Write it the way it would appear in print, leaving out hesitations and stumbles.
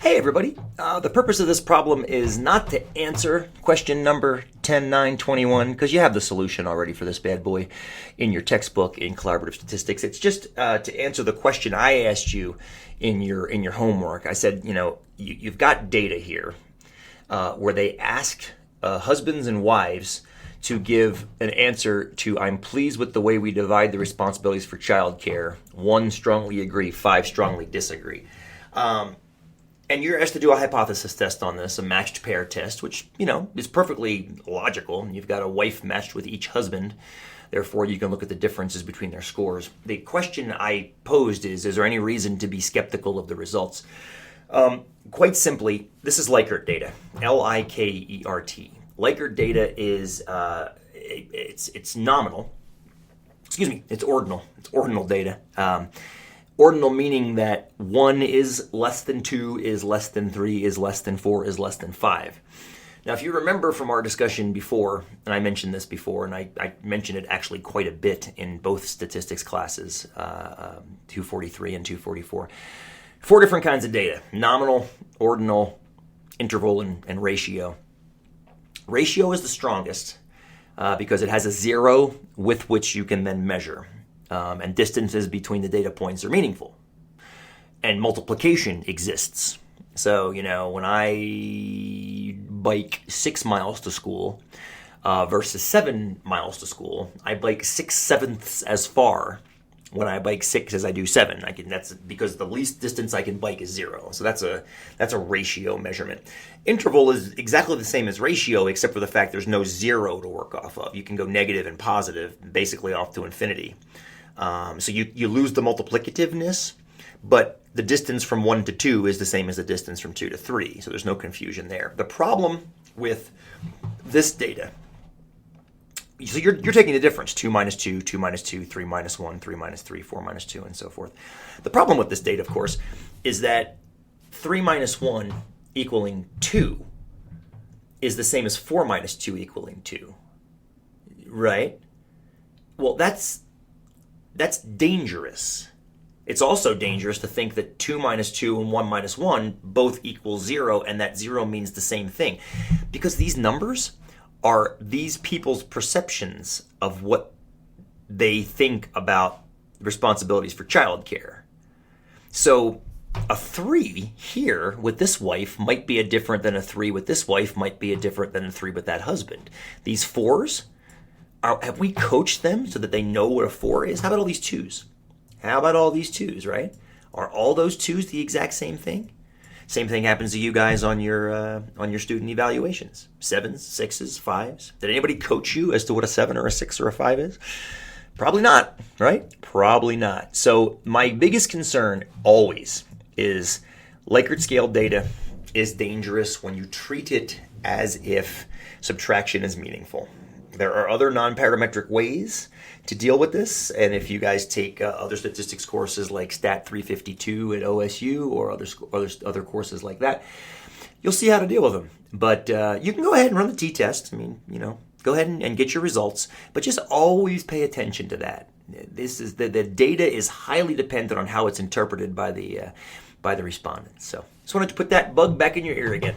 Hey everybody, the purpose of this problem is not to answer question number 10921 because you have the solution already for this bad boy in your textbook in collaborative statistics. It's just to answer the question I asked you in your homework. I said, you've got data here where they ask husbands and wives to give an answer to I'm pleased with the way we divide the responsibilities for childcare. 1 strongly agree, 5 strongly disagree. And you're asked to do a hypothesis test on this, a matched pair test, which, is perfectly logical. You've got a wife matched with each husband. Therefore, you can look at the differences between their scores. The question I posed is there any reason to be skeptical of the results? Quite simply, this is Likert data, Likert. Likert data is, it's nominal. Excuse me, it's ordinal. It's ordinal data. Ordinal meaning that 1 is less than 2, is less than 3, is less than 4, is less than 5. Now, if you remember from our discussion before, and I mentioned this before, and I mentioned it actually quite a bit in both statistics classes, 243 and 244, 4 different kinds of data: nominal, ordinal, interval, and ratio. Ratio is the strongest because it has a 0 with which you can then measure. And distances between the data points are meaningful. And multiplication exists. So, when I bike 6 miles to school versus 7 miles to school, I bike 6/7 as far when I bike 6 as I do 7. That's because the least distance I can bike is 0. So that's a ratio measurement. Interval is exactly the same as ratio, except for the fact there's no 0 to work off of. You can go negative and positive, basically off to infinity. So you lose the multiplicativeness, but the distance from 1 to 2 is the same as the distance from 2 to 3, so there's no confusion there. The problem with this data, so you're taking the difference, 2 minus 2, 2 minus 2, 3 minus 1, 3 minus 3, 4 minus 2, and so forth. The problem with this data, of course, is that 3 minus 1 equaling 2 is the same as 4 minus 2 equaling 2, right? Well, that's dangerous. It's also dangerous to think that 2 minus 2 and 1 minus 1 both equal 0, and that 0 means the same thing. Because these numbers are these people's perceptions of what they think about responsibilities for childcare. So a 3 here with this wife might be a different than a 3 with this wife, might be a different than a 3 with that husband. These 4s, have we coached them so that they know what a 4 is? How about all these 2s? How about all these 2s, right? Are all those 2s the exact same thing? Same thing happens to you guys on your student evaluations. 7s, 6s, 5s. Did anybody coach you as to what a 7 or a 6 or a 5 is? Probably not, right? Probably not. So my biggest concern always is Likert scale data is dangerous when you treat it as if subtraction is meaningful. There are other non-parametric ways to deal with this, and if you guys take other statistics courses like Stat 352 at OSU or other courses like that, you'll see how to deal with them. But you can go ahead and run the t-test. Go ahead and get your results, but just always pay attention to that. This is the data is highly dependent on how it's interpreted by the respondents. So just wanted to put that bug back in your ear again.